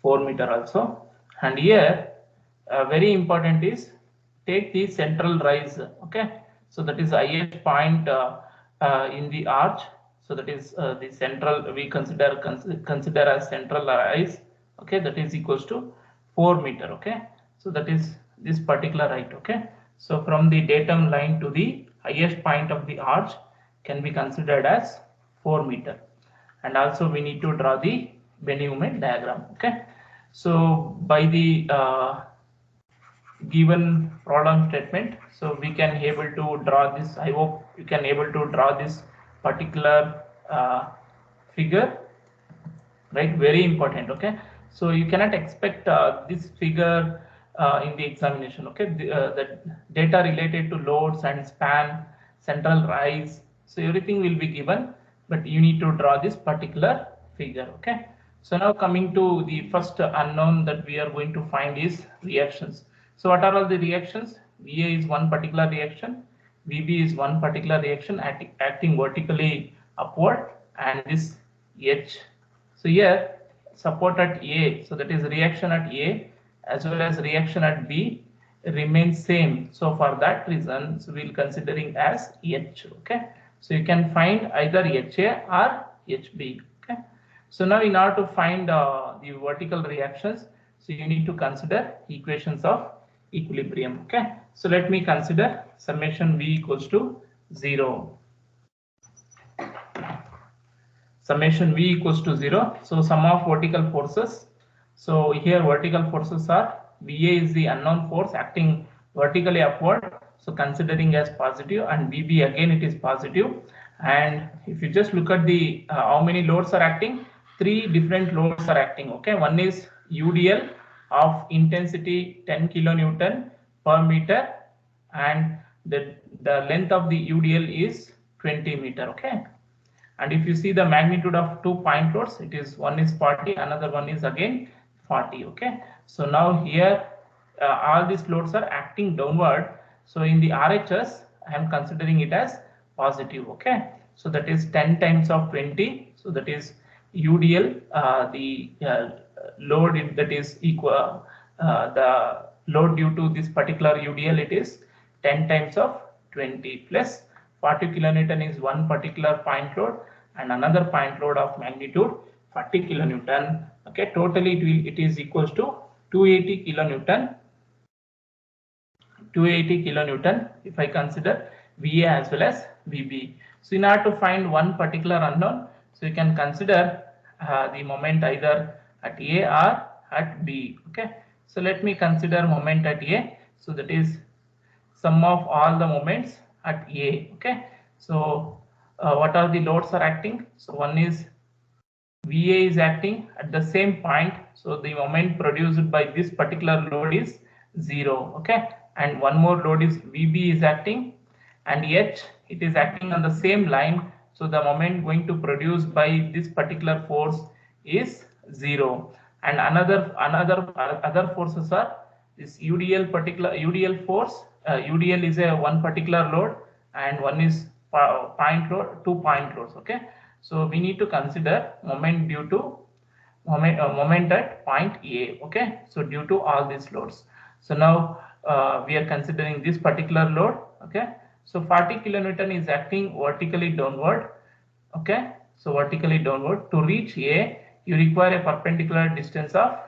4 meter also. And here very important is take the central rise. Okay, so that is highest point in the arch. So that is the central, we consider as central rise. Okay, that is equals to 4 meter. Okay, so that is this particular height. Okay, so from the datum line to the highest point of the arch can be considered as 4 meter. And also we need to draw the bending moment diagram. Okay, so by the given problem statement, so we can able to draw this. I hope you can able to draw this particular figure, right? Very important. Okay, so you cannot expect this figure in the examination. Okay, the data related to loads and span, central rise, so everything will be given, but you need to draw this particular figure. Okay, so now coming to the first unknown that we are going to find is reactions. So what are all the reactions? VA is one particular reaction, VB is one particular reaction acting vertically upward, and this H. So here support at A, so that is reaction at A as well as reaction at B remains same. So for that reason, so we'll considering as H. Okay, so you can find either HA or HB. Okay, so now in order to find the vertical reactions, so you need to consider equations of equilibrium. Okay, so let me consider summation V equals to 0. Summation V equals to 0. So sum of vertical forces. So here vertical forces are VA is the unknown force acting vertically upward, so considering as positive, and VB again it is positive. And if you just look at the how many loads are acting, 3 different loads are acting. Okay, one is UDL of intensity 10 kilonewton per meter, and the length of the UDL is 20 meter. Okay, and if you see the magnitude of 2 point loads, it is one is 40, another one is again 40. Okay, so now here all these loads are acting downward, so in the RHS I am considering it as positive. Okay, so that is 10 times of 20, so that is UDL, the load that is equal, the load due to this particular UDL, it is 10 times of 20 plus 40 kilonewton is one particular point load, and another point load of magnitude 40 kilonewton. Okay, totally it is equals to 280 kilonewton. 280 kilonewton if I consider VA as well as VB. So in order to find one particular unknown, so you can consider the moment either at A or at B. Okay, so let me consider moment at A. So that is sum of all the moments at A. Okay, so what are the loads are acting? So one is VA is acting at the same point, so the moment produced by this particular load is 0. Okay, and one more load is VB is acting, and H it is acting on the same line, so the moment going to produce by this particular force is 0. And other forces are this UDL particular UDL force. UDL is a one particular load, and one is point load, 2 point loads. Okay, so we need to consider moment due to moment at point A. Okay, so due to all these loads, so now we are considering this particular load. Okay, so 40 kilonewton is acting vertically downward. Okay, so vertically downward, to reach A you require a perpendicular distance of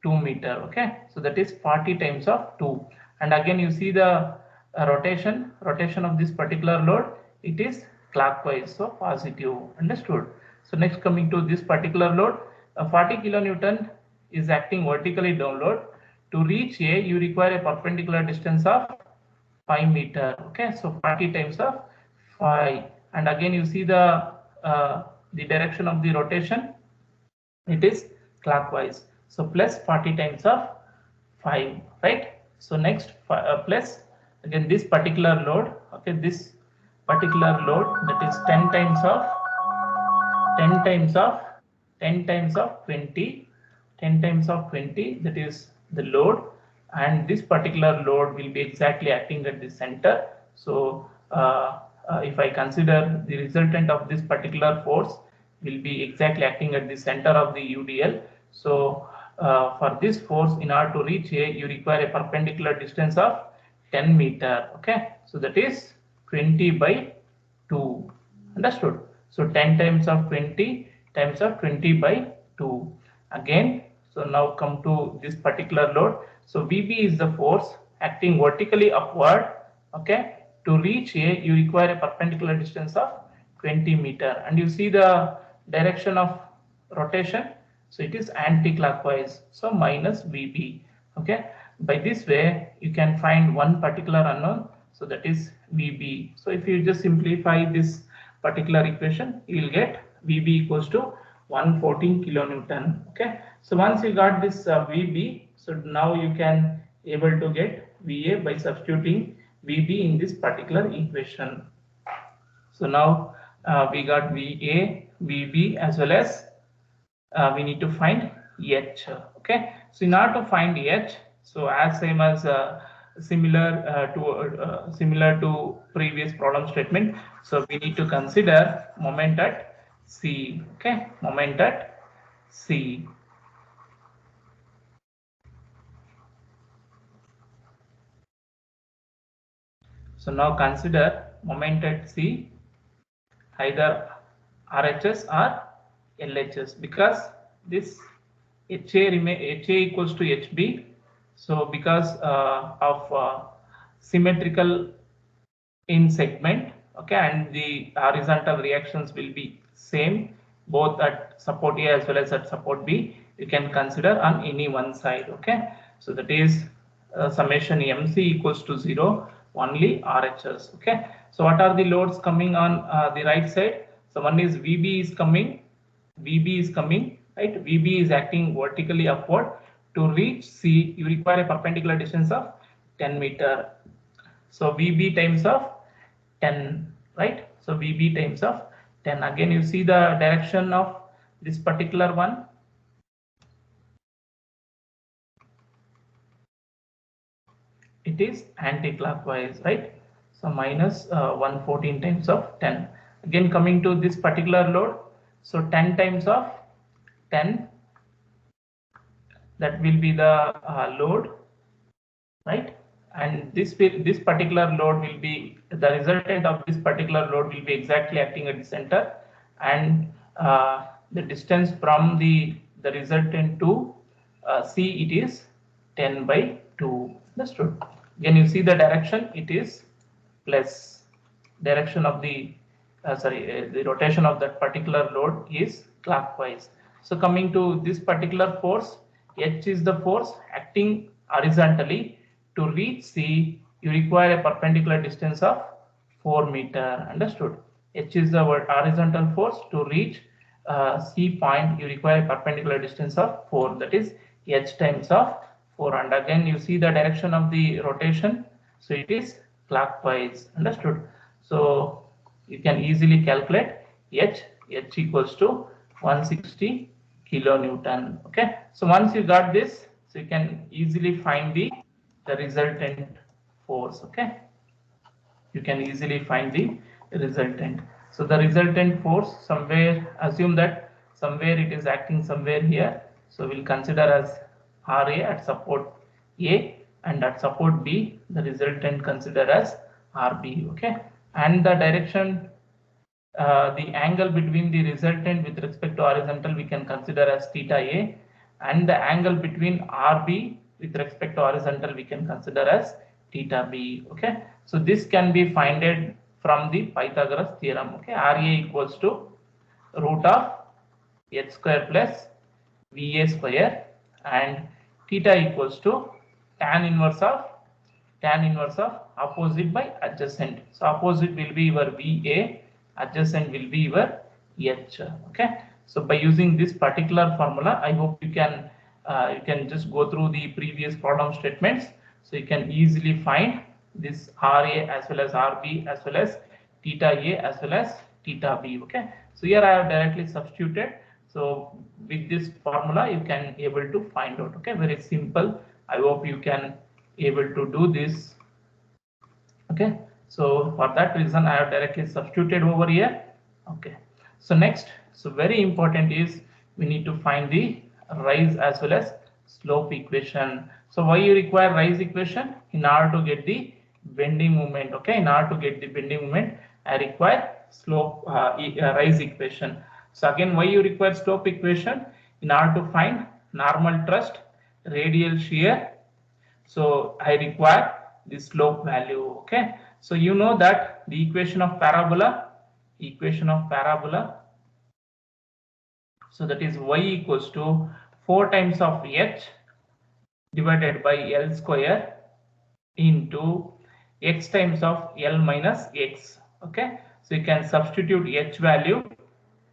2 meter. Okay, so that is 40 times of 2, and again you see the rotation of this particular load, it is clockwise, so positive. Understood? So next, coming to this particular load, 40 kilonewton is acting vertically downward. To reach A you require a perpendicular distance of 5 meter. Okay, so 40 times of 5, and again you see the direction of the rotation, it is clockwise, so plus 40 times of 5, right? So next plus again this particular load. Okay, this particular load, that is 10 times of 20, 10 times of 20, that is the load, and this particular load will be exactly acting at the center. So if I consider the resultant of this particular force will be exactly acting at the center of the UDL. So for this force, in order to reach A, you require a perpendicular distance of 10 meter. Okay, so that is 20 by 2. Understood? So 10 times of 20 times of 20 by 2. Again, so now come to this particular load. So VB is the force acting vertically upward. Okay, to reach A, you require a perpendicular distance of 20 meter, and you see the direction of rotation. So it is anti-clockwise. So minus VB. Okay, by this way you can find one particular unknown. So that is VB. So if you just simplify this particular equation, you will get VB equals to 114 kilonewton. Okay, so once you got this VB, so now you can able to get VA by substituting VB in this particular equation. So now we got VA, VB, as well as we need to find H. Okay, so in order to find H, so as same as similar to previous problem statement, so we need to consider moment at C. Okay, moment at C. So now consider moment at C, either RHS or LHS, because this HA equals to HB. So because of symmetrical in segment, okay, and the horizontal reactions will be same both at support A as well as at support B, you can consider on any one side. Okay, so that is summation MC equals to 0, only RHS. Okay, so what are the loads coming on the right side? So one is VB is coming, right? VB is acting vertically upward. To reach C, you require a perpendicular distance of 10 meter. So VB times of 10, right? So VB times of 10. Again, you see the direction of this particular one. It is anti-clockwise, right? So minus 114 times of 10. Again, coming to this particular load, so 10 times of 10, that will be the load, right? And this particular load will be the resultant of this particular load will be exactly acting at the center, and the distance from the resultant to C, it is 10 by 2. Understood? Again, you see the direction, it is plus direction of the the rotation of that particular load is clockwise. So coming to this particular force, H is the force acting horizontally. To reach C, you require a perpendicular distance of 4 meter. Understood? H is the horizontal force. To reach C point, you require a perpendicular distance of 4. That is H times of 4. And again, you see the direction of the rotation. So it is clockwise. Understood? So you can easily calculate H equals to 160 kilonewton. Okay. So once you got this, so you can easily find the resultant force. Okay, you can easily find the resultant. So the resultant force, somewhere, assume that somewhere it is acting somewhere here, so we'll consider as RA at support A, and at support B the resultant consider as RB. Okay, and the direction, the angle between the resultant with respect to horizontal we can consider as theta A, and the angle between RB with respect to horizontal we can consider as theta B. Okay, so this can be founded from the Pythagoras theorem. Okay, RA equals to root of h square plus VA square, and theta equals to tan inverse of opposite by adjacent. So opposite will be your VA, adjacent will be your H. Okay, so by using this particular formula, I hope you can just go through the previous problem statements, so you can easily find this RA as well as RB as well as theta A as well as theta B. Okay, so here I have directly substituted. So with this formula you can able to find out. Okay, very simple. I hope you can able to do this. Okay, so for that reason I have directly substituted over here. Okay, so next, so very important is we need to find the rise as well as slope equation. So why you require rise equation? In order to get the bending moment. Okay, in order to get the bending moment, I require slope rise equation. So again, why you require slope equation? In order to find normal thrust, radial shear. So I require the slope value. Okay, so you know that the equation of parabola. So that is y equals to 4 times of h divided by L square into x times of L minus x. Okay, so you can substitute h value,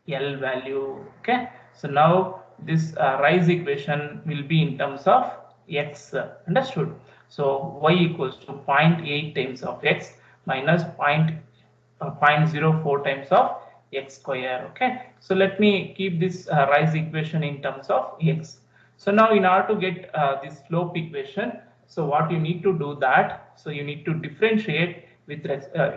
L value. Okay, so now this rise equation will be in terms of x. Understood? So y equals to 0.8 times of x minus 0.04 times of x square. Okay, so let me keep this rise equation in terms of x. So now in order to get this slope equation, so what you need to do that, so you need to differentiate with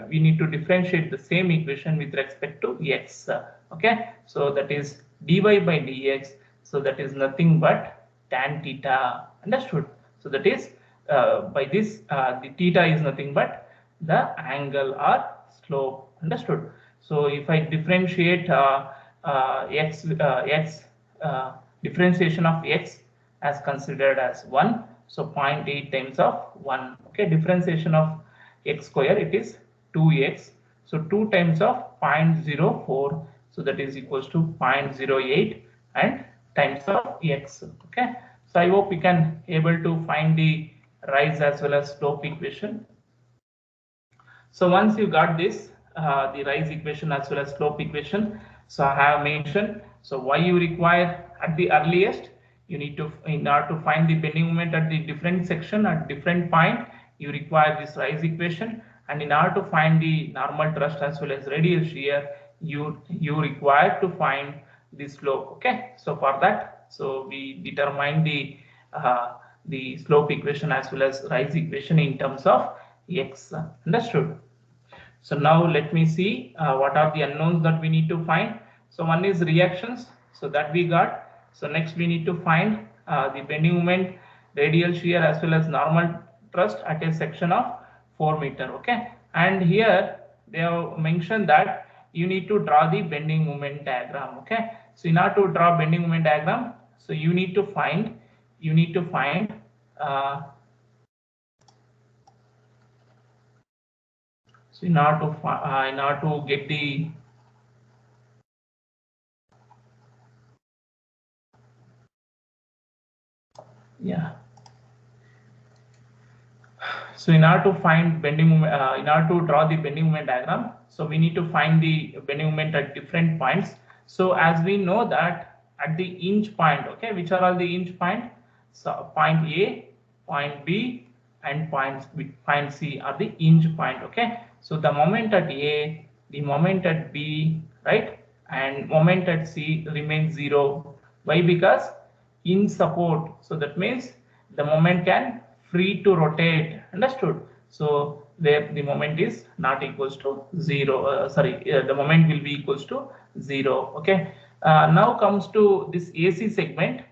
we need to differentiate the same equation with respect to x. Okay, so that is dy by dx, so that is nothing but tan theta. Understood? So that is by this the theta is nothing but the angle or slope. Understood? So if I differentiate differentiation of x as considered as 1, so 0.8 times of 1. Okay, differentiation of x square, it is 2x, so 2 times of 0.04, so that is equals to 0.08 and times of x. Okay, so I hope we can able to find the rise as well as slope equation. So once you got this, the rise equation as well as slope equation, so I have mentioned, so why you require at the earliest, you need to, in order to find the bending moment at the different section at different point, you require this rise equation, and in order to find the normal thrust as well as radial shear, you require to find the slope. Okay, so for that, so we determine the slope equation as well as rise equation in terms of x. Understood? So now let me see what are the unknowns that we need to find. So one is reactions, so that we got. So next we need to find the bending moment, radial shear as well as normal thrust at a section of 4 meter. Okay, and here they have mentioned that you need to draw the bending moment diagram. Okay, so in order to draw bending moment diagram, so you need to find so in order to get the so in order to find bending moment, in order to draw the bending moment diagram, so we need to find the bending moment at different points. So as we know that at the hinge point, okay, which are all the hinge point? So point A, point B, and point C are the hinge point. Okay, so the moment at A, the moment at B, right, and moment at C remains 0. Why? Because in support, so that means the moment can free to rotate. Understood? So where the moment is not equals to 0, the moment will be equals to 0. Okay, now comes to this AC segment.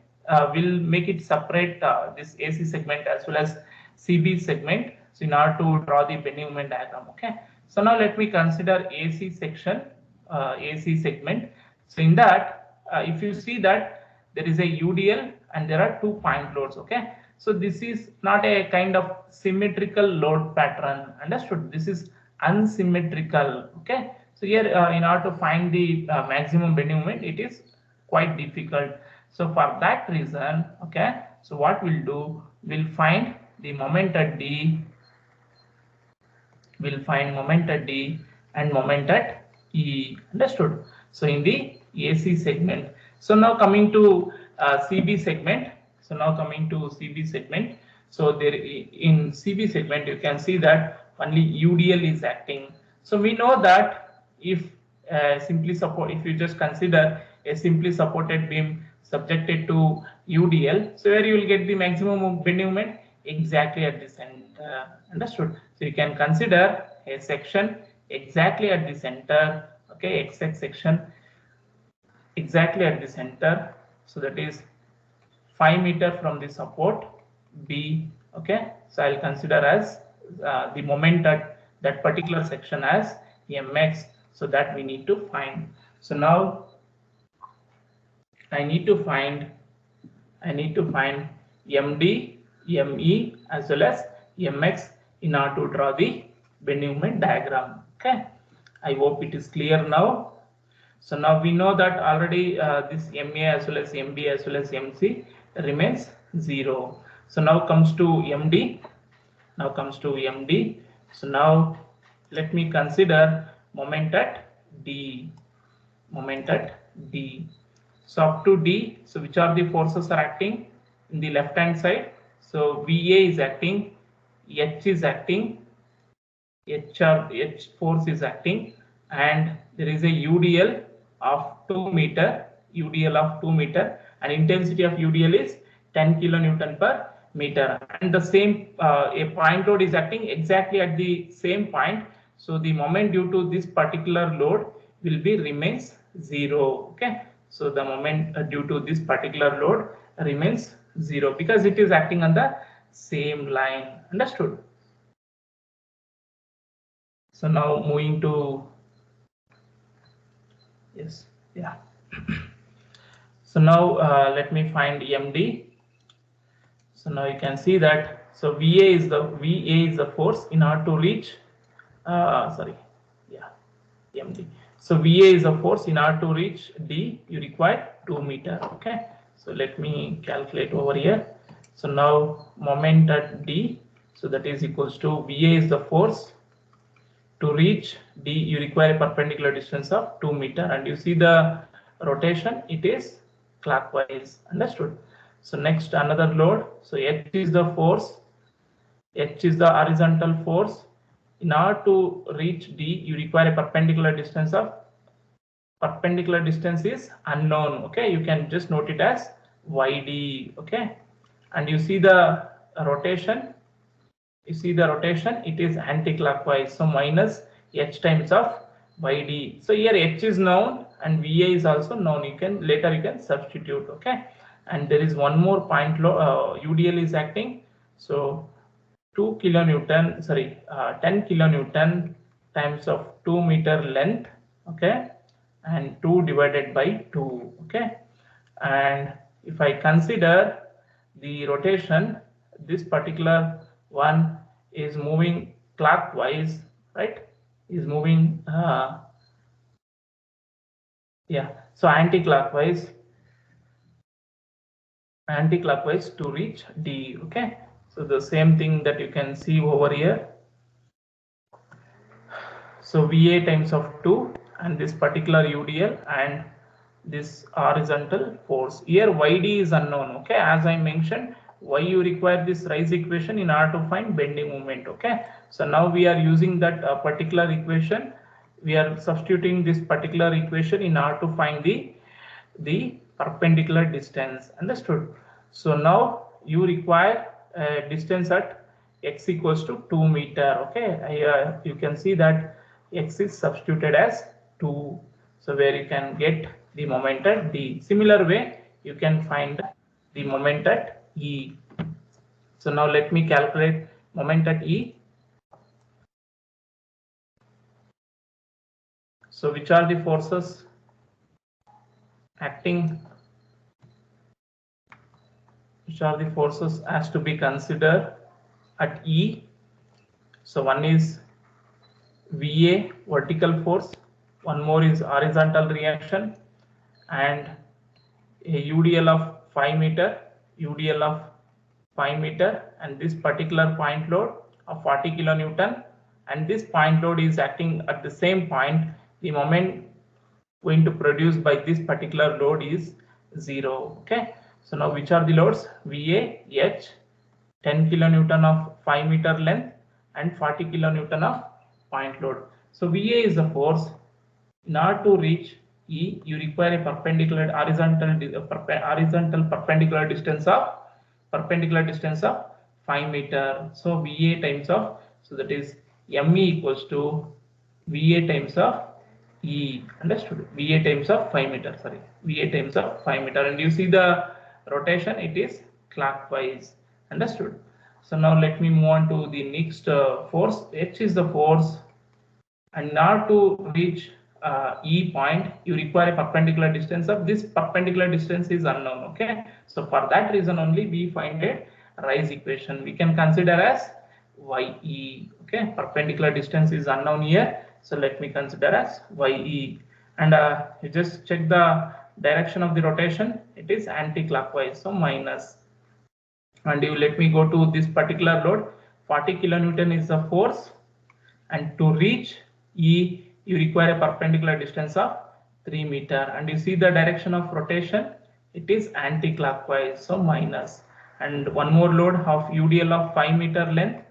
We'll make it separate, this AC segment as well as CB segment, so in order to draw the bending moment diagram. Okay, so now let me consider AC section, AC segment. So in that, if you see that there is a UDL and there are 2 point loads. Okay, so this is not a kind of symmetrical load pattern. Understood? This is unsymmetrical. Okay, so here in order to find the maximum bending moment, it is quite difficult. So for that reason, okay, so what we'll do, we'll find the moment at D, we'll find moment at D and moment at E. Understood? So in the AC segment. So now coming to CB segment. So now coming to CB segment. So there in CB segment, you can see that only UDL is acting. So we know that if if you just consider a simply supported beam subjected to UDL, so where you will get the maximum bending moment exactly at the center. Understood? So you can consider a section exactly at the center. Okay, XX section exactly at the center. So that is 5 meter from the support B. Okay, so I'll consider as the moment at that particular section as mx. So that we need to find. So now I need to find MD, ME as well as MX in order to draw the bending moment diagram. Okay, I hope it is clear now. So now we know that already this MA as well as MB as well as MC remains 0. So now comes to MD. So now let me consider moment at D. So up to D, so which are the forces are acting in the left hand side? So VA is acting, H is acting, H force is acting, and there is a UDL of 2 meter, and intensity of UDL is 10 kilonewton per meter, and the same a point load is acting exactly at the same point. So the moment due to this particular load will be remains 0. Okay, so the moment due to this particular load remains 0 because it is acting on the same line. Understood? So now moving to yes, yeah. So now let me find MD. So now you can see that so VA is the force in order to reach MD. So VA is a force in order to reach D. You require 2 meter. Okay. So let me calculate over here. So now moment at D. So that is equals to VA is the force. To reach D, you require a perpendicular distance of 2 meter, and you see the rotation, it is clockwise. Understood? So next another load. So H is the force. H is the horizontal force. In order to reach D, you require a perpendicular distance is unknown. Okay, you can just note it as YD. Okay, and you see the rotation. It is anti-clockwise. So minus H times of YD. So here H is known and VA is also known. Later you can substitute. Okay, and there is one more point UDL is acting. So 10 kilonewton times of 2 meter length. Okay, and 2 divided by 2. Okay, and if I consider the rotation, this particular one is moving clockwise, right? Is moving so anti-clockwise to reach D. Okay, so the same thing that you can see over here. So VA times of 2 and this particular UDL and this horizontal force. Here YD is unknown. Okay, as I mentioned, why you require this rise equation in order to find bending moment. Okay, so now we are using that particular equation. We are substituting this particular equation in order to find the perpendicular distance. Understood? So now you require a distance at x equals to 2 meter. Okay, you can see that x is substituted as 2. So where you can get the moment at D. Similar way, you can find the moment at E. So now let me calculate moment at E. So which are the forces acting? Which are the forces as to be considered at E? So one is VA, vertical force. One more is horizontal reaction, and a UDL of 5 meter, and this particular point load of 40 kilonewton, and this point load is acting at the same point. The moment going to produce by this particular load is 0. Okay, so now which are the loads? VA, H, 10 kilonewton of 5 meter length and 40 kilonewton of point load. So VA is the force. In order to reach E, you require a perpendicular horizontal perpendicular distance of 5 meter. So VA times of, so that is ME equals to VA times of E. Understood? VA times of 5 meter. Sorry, VA times of 5 meter. And you see the rotation it is clockwise. Understood? So now let me move on to the next force. H is the force, and now to reach E point you require a perpendicular distance of this perpendicular distance is unknown. Okay, so for that reason only we find a rise equation we can consider as YE. Okay, perpendicular distance is unknown here, so let me consider as YE. And you just check the direction of the rotation, it is anti-clockwise, so minus. And you let me go to this particular load, 40 kilonewton is the force, and to reach E you require a perpendicular distance of 3 meter, and you see the direction of rotation it is anti-clockwise, so minus. And one more load of UDL of 5 meter length,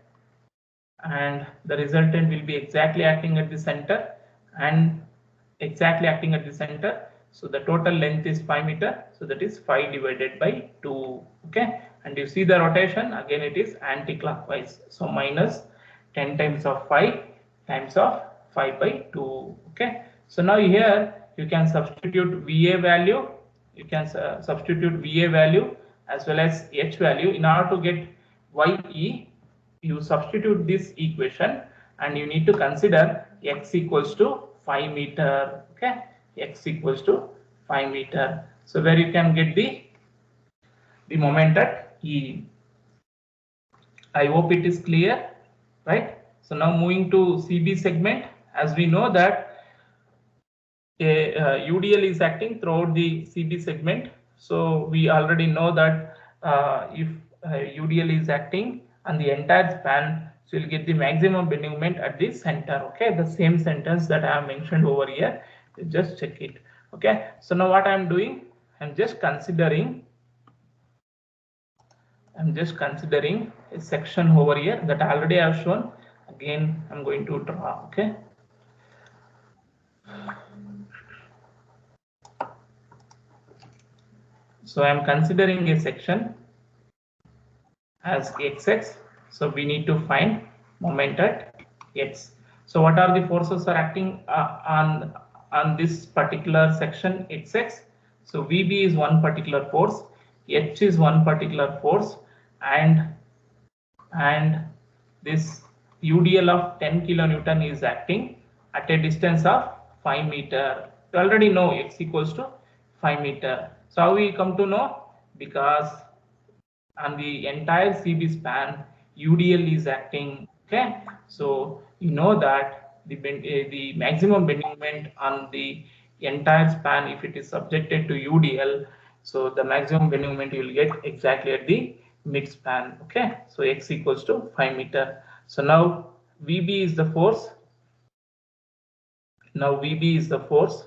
and the resultant will be exactly acting at the center and exactly acting at the center, so the total length is 5 meter, so that is 5 divided by 2. Okay, and you see the rotation again it is anti-clockwise, so minus 10 times of 5 times of 5 by 2. Okay, so now here you can substitute VA value, you can substitute VA value as well as H value in order to get YE. You substitute this equation and you need to consider x equals to 5 meter. Okay, x equals to 5 meter. So where you can get the moment at E. I hope it is clear, right? So now moving to CB segment, as we know that UDL is acting throughout the CB segment. So we already know that if UDL is acting on the entire span, so you'll get the maximum bending moment at the center. Okay, the same sentence that I have mentioned over here, just check it. Okay, so now what I am doing, I'm just considering a section over here that I already have shown. Again I'm going to draw. Okay, so I'm considering a section as XX, so we need to find moment at X. So what are the forces are acting on this particular section XX? So VB is one particular force, H is one particular force, and this UDL of 10 kilonewton is acting at a distance of 5 meter. You already know X equals to 5 meter. So how we come to know? Because on the entire CB span UDL is acting. Okay, so you know that the maximum bending moment on the entire span, if it is subjected to UDL, so the maximum bending moment you will get exactly at the mid span. Okay, so X equals to 5 meter. So now VB is the force. Now VB is the force.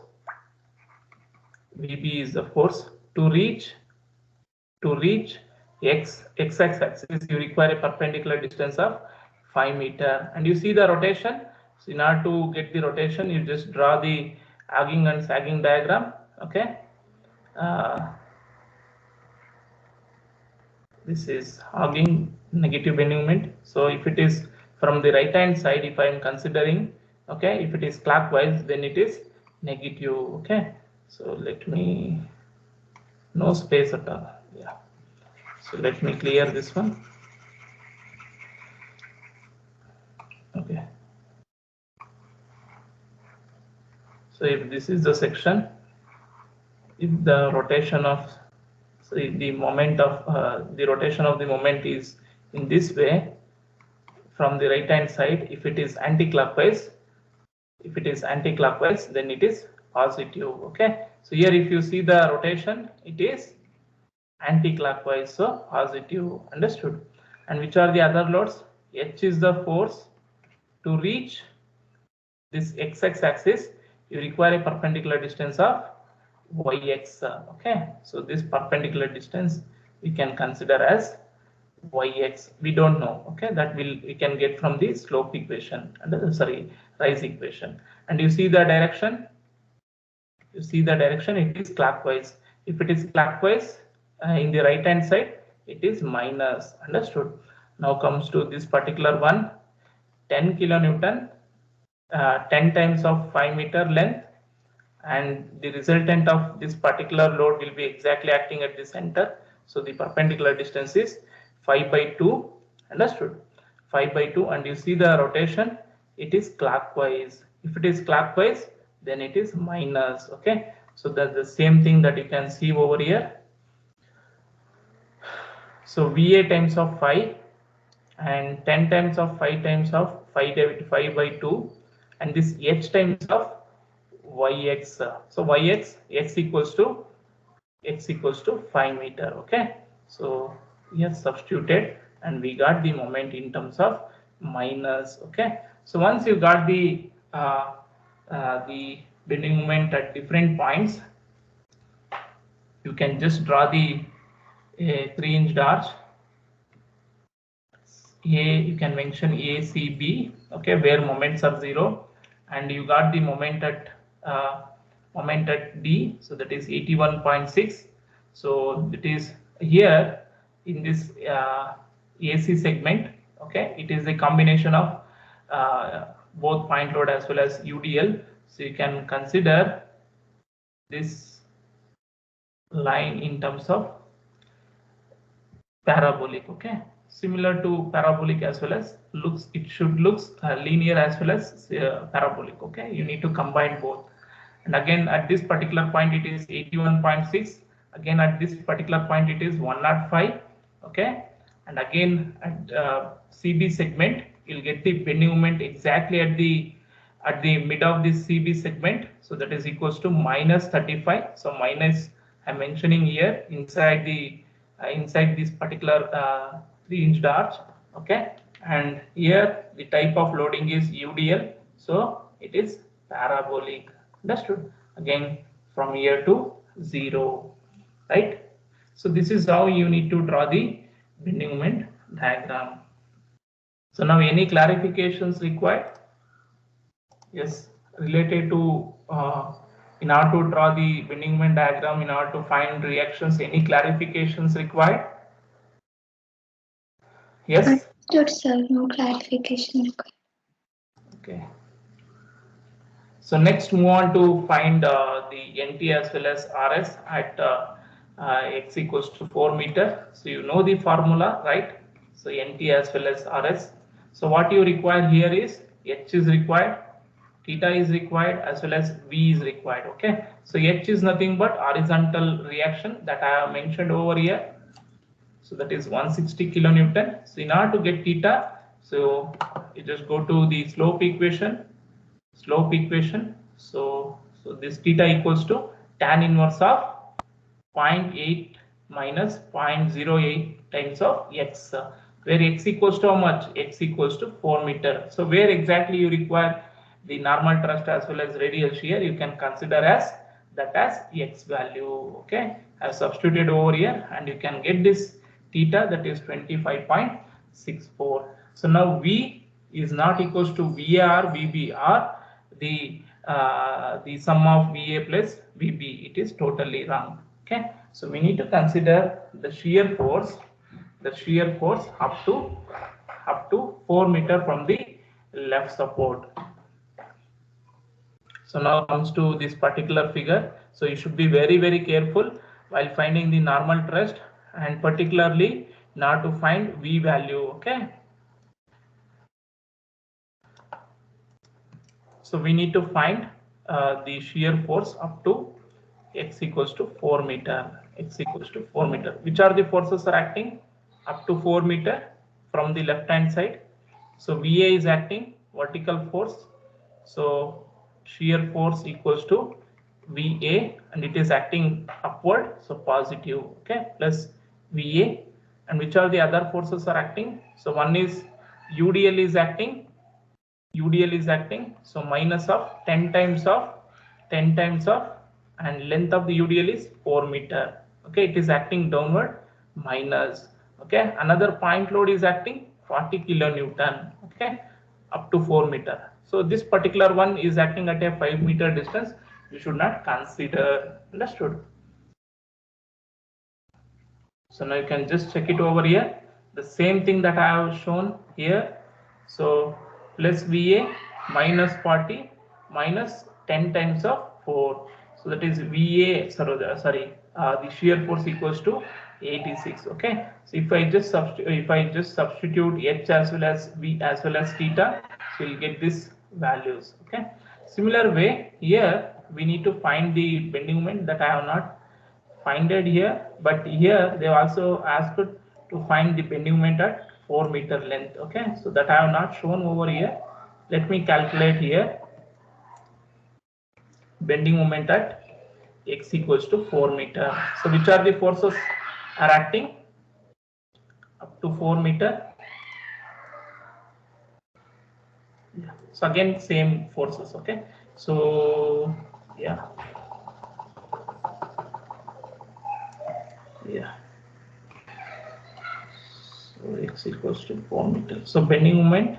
VB is the force to reach X axis you require a perpendicular distance of 5 meter, and you see the rotation. So in order to get the rotation, you just draw the arcing and sagging diagram. Okay, this is arcing, negative bending moment. So if it is from the right hand side, if I am considering, okay, if it is clockwise, then it is negative. Okay, so let me, no space at all. Yeah, so let me clear this one. Okay, so if this is the section, if the rotation of, so the moment of the rotation of the moment is in this way from the right hand side, if it is anti-clockwise, then it is positive. Okay, so here if you see the rotation, it is anti-clockwise, so positive. Understood? And which are the other loads? H is the force to reach this XX axis you require a perpendicular distance of YX. Okay, so this perpendicular distance we can consider as YX. We don't know. Okay, that we can get from the slope equation and sorry, rise equation. And you see the direction. You see the direction, it is clockwise. If it is clockwise in the right hand side, it is minus. Understood? Now comes to this particular one, 10 kilonewton, 10 times of 5 meter length, and the resultant of this particular load will be exactly acting at the center, So the perpendicular distance is 5 by 2. Understood? 5 by 2, and you see the rotation, it is clockwise. If it is clockwise, then it is minus. Okay, so that's the same thing that you can see over here. So VA times of 5 and 10 times of 5 times of 5 by 2, and this H times of YX. So YX, X equals to 5 meter. Okay, so we have substituted and we got the moment in terms of minus. Okay, so once you got the bending moment at different points, you can just draw the 3-inch arch. You can mention A, C, B, okay, where moments are 0, and you got the moment at D, so that is 81.6. So it is here in this AC segment. Okay, it is a combination of both point load as well as UDL. So you can consider this line in terms of parabolic. Okay, similar to parabolic as well as looks, it should looks linear as well as parabolic. Okay, you need to combine both. And again at this particular point it is 81.6. Again at this particular point it is 105. Okay, and again at CB segment you'll get the bending moment exactly at the mid of this CB segment. So that is equals to minus 35. So minus I'm mentioning here inside the inside this particular 3-inch arch. Okay, and here the type of loading is UDL, so it is parabolic. Understood? Again from here to 0, right? So this is how you need to draw the bending moment diagram. So now any clarifications required? Yes, related to in order to draw the bending moment diagram, in order to find reactions, any clarifications required? Yes? Good, sir. No clarification required. Okay. So next move on to find the NT as well as RS at x equals to 4 meter. So you know the formula, right? So NT as well as RS. So what you require here is H is required, theta is required, as well as V is required. Okay, so H is nothing but horizontal reaction that I have mentioned over here. So that is 160 kilonewton. So in order to get theta, so you just go to the slope equation. So this theta equals to tan inverse of 0.8 minus 0.08 times of x, where x equals to how much? X equals to 4 meter. So where exactly you require the normal thrust as well as radial shear, you can consider as that as x value. Okay, I have substituted over here and you can get this theta, that is 25.64. So now V is not equals to VA or VB or the sum of VA plus VB. It is totally wrong. Okay, so we need to consider the shear force up to 4 meter from the left support. So now comes to this particular figure. So you should be very careful while finding the normal thrust, and particularly now to find V value. Okay, so we need to find the shear force up to x equals to 4 meter. X equals to 4 meter. Which are the forces are acting up to 4 meter from the left hand side? So VA is acting vertical force. So shear force equals to VA, and it is acting upward, so positive. Okay, plus VA. And which are the other forces are acting? So one is UDL is acting. So minus of 10 times of and length of the UDL is 4 meter. Okay, it is acting downward, minus. Okay, another point load is acting 40 kilonewton. Okay, up to 4 meter. So this particular one is acting at a 5 meter distance. You should not consider. Understood? So now you can just check it over here. The same thing that I have shown here. So plus VA minus 40 minus 10 times of 4. So that is VA, the shear force equals to 86. Okay, so if I just substitute h as well as v as well as theta, so you'll get these values. Okay, similar way here we need to find the bending moment that I have not finded here, but here they also asked to find the bending moment at 4 meter length. Okay, so that I have not shown over here. Let me calculate here bending moment at x equals to 4 meter. So which are the forces are acting up to 4 meter? Yeah. So again same forces. Okay, so yeah, so x equals to 4 meter. So bending moment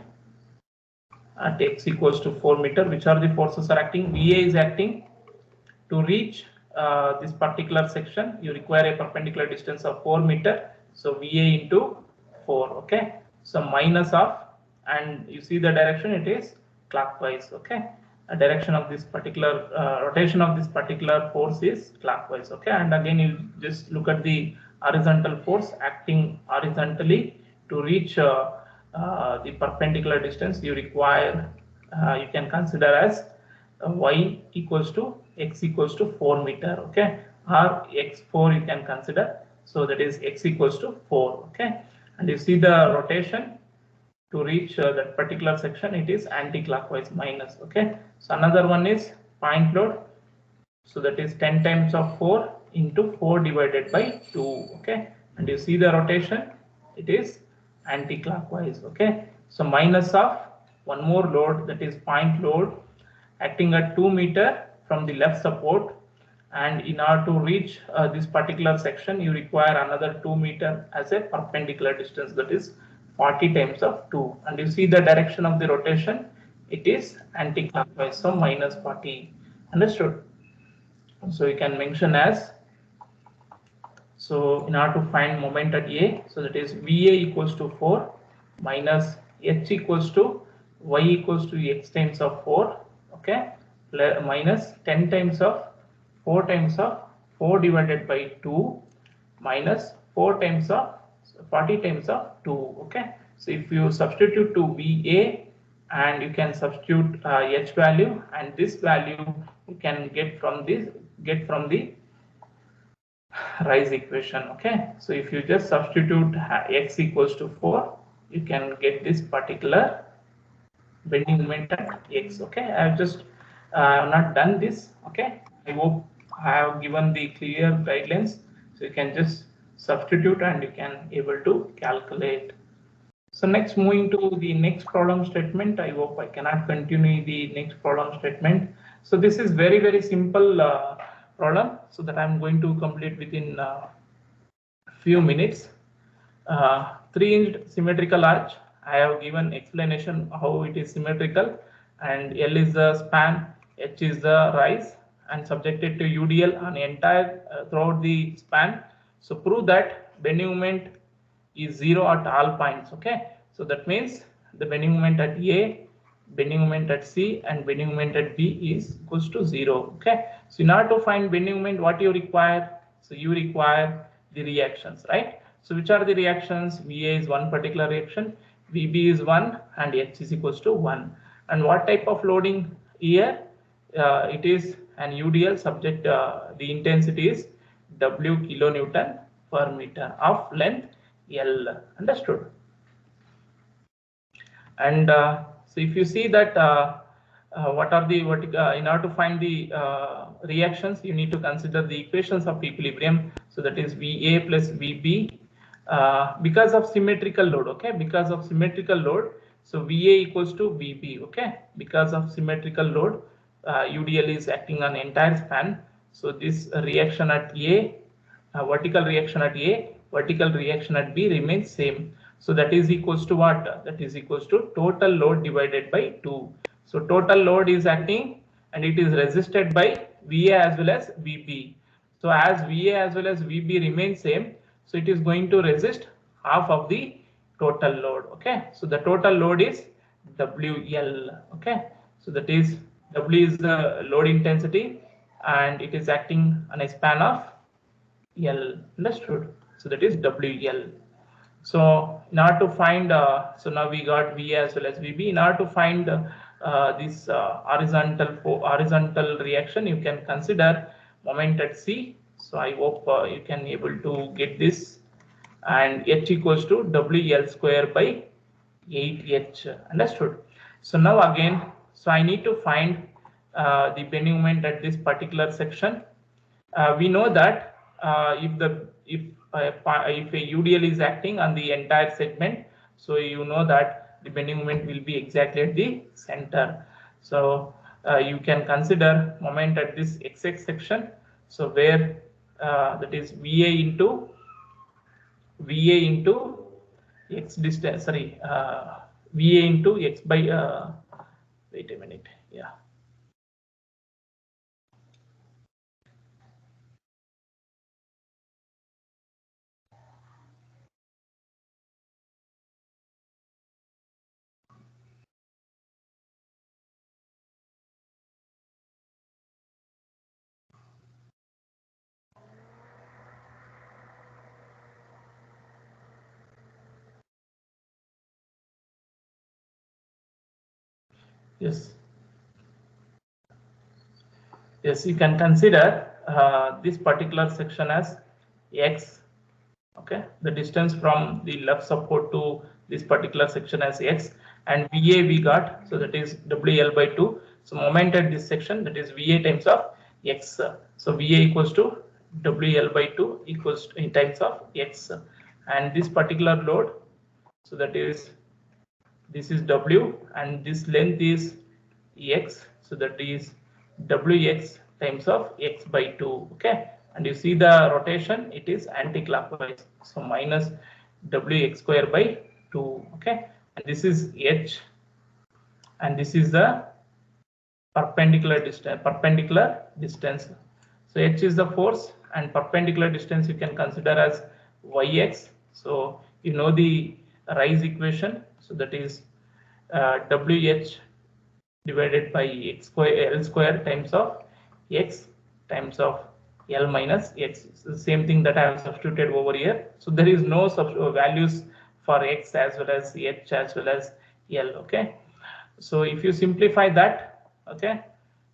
at x equals to 4 meter, which are the forces are acting? VA is acting. To reach this particular section, you require a perpendicular distance of 4 meter. So VA into 4. Okay, so minus of, and you see the direction, it is clockwise. Okay, a direction of this particular rotation of this particular force is clockwise. Okay, and again you just look at the horizontal force acting horizontally to reach the perpendicular distance. You require, you can consider as y equals to x equals to 4 meter. Okay, or x4 you can consider. So that is x equals to 4. Okay, and you see the rotation to reach that particular section, it is anti-clockwise minus. Okay, so another one is point load. So that is 10 times of 4 into 4 divided by 2. Okay, and you see the rotation, it is anti-clockwise. Okay, so minus of one more load, that is point load acting at 2 meter from the left support, and in order to reach this particular section you require another 2 meter as a perpendicular distance, that is 40 times of 2, and you see the direction of the rotation, it is anti-clockwise, so minus 40. Understood? So you can mention as, so in order to find moment at A, so that is VA equals to 4 minus H equals to y equals to x times of 4. Okay, minus 10 times of 4 times of 4 divided by 2 minus 4 times of 40 times of 2. Okay, so if you substitute to VA and you can substitute H value, and this value you can get from the Rice equation. Okay, so if you just substitute x equals to 4, you can get this particular bending moment at x. Okay, I have just not done this. Okay, I hope I have given the clear guidelines, so you can just substitute and you can able to calculate. So next, moving to the next problem statement. I hope I cannot continue the next problem statement. So this is very simple problem, so that I'm going to complete within few minutes. 3-inch symmetrical arch. I have given explanation how it is symmetrical, and L is the span, H is the rise, and subjected to UDL on entire throughout the span. So prove that bending moment is 0 at all points. Okay, so that means the bending moment at A, bending moment at C, and bending moment at B is equals to 0. Okay, so in order to find bending moment, what you require? So you require the reactions, right? So which are the reactions? VA is one particular reaction, VB is 1, and H is equals to 1. And what type of loading here? It is an UDL subject. The intensity is W kilonewton per meter of length L. Understood? And so if you see that what are the in order to find the reactions, you need to consider the equations of equilibrium. So that is VA plus VB because of symmetrical load. Okay, because of symmetrical load, so VA equals to VB. Okay, because of symmetrical load, UDL is acting on entire span. So this reaction at A, vertical reaction at A, vertical reaction at B remains same. So that is equals to what? That is equals to total load divided by 2. So total load is acting and it is resisted by VA as well as VB. So as VA as well as VB remain same, so it is going to resist half of the total load. Okay, so the total load is WL. Okay, so that is W is the load intensity and it is acting on a span of L. Understood? so that is WL. So in order to find, so now we got VA as well as VB. In order to find this horizontal reaction, you can consider moment at C. So I hope you can able to get this, and H equals to WL square by 8H. Understood? So now again, so I need to find the bending moment at this particular section. We know that if a UDL is acting on the entire segment, so you know that the bending moment will be exactly at the center. So you can consider moment at this XX section. So where that is VA into X distance. Sorry, VA into X by. Wait a minute. Yeah. Yes. Yes, you can consider this particular section as X. Okay, the distance from the left support to this particular section as X, and VA we got, so that is WL by 2. So moment at this section, that is VA times of X. So VA equals to WL by 2 equals to in times of X, and this particular load, so that is this is W and this length is X, so that is Wx times of X by 2. Okay, and you see the rotation, it is anti-clockwise, so minus Wx square by 2. Okay, and this is H, and this is the perpendicular distance. So H is the force, and perpendicular distance you can consider as Yx. So you know the rise equation, so that is WH divided by X square L square times of X times of L minus X. It's the same thing that I have substituted over here. So there is no values for X as well as H as well as L. Okay, so if you simplify that, okay,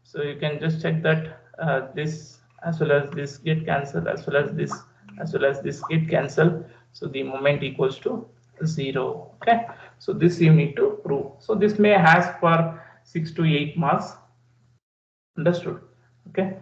so you can just check that this as well as this get cancelled, as well as this get cancelled. So the moment equals to 0. Okay, so this you need to prove. So this may ask for 6 to 8 marks. Understood? Okay.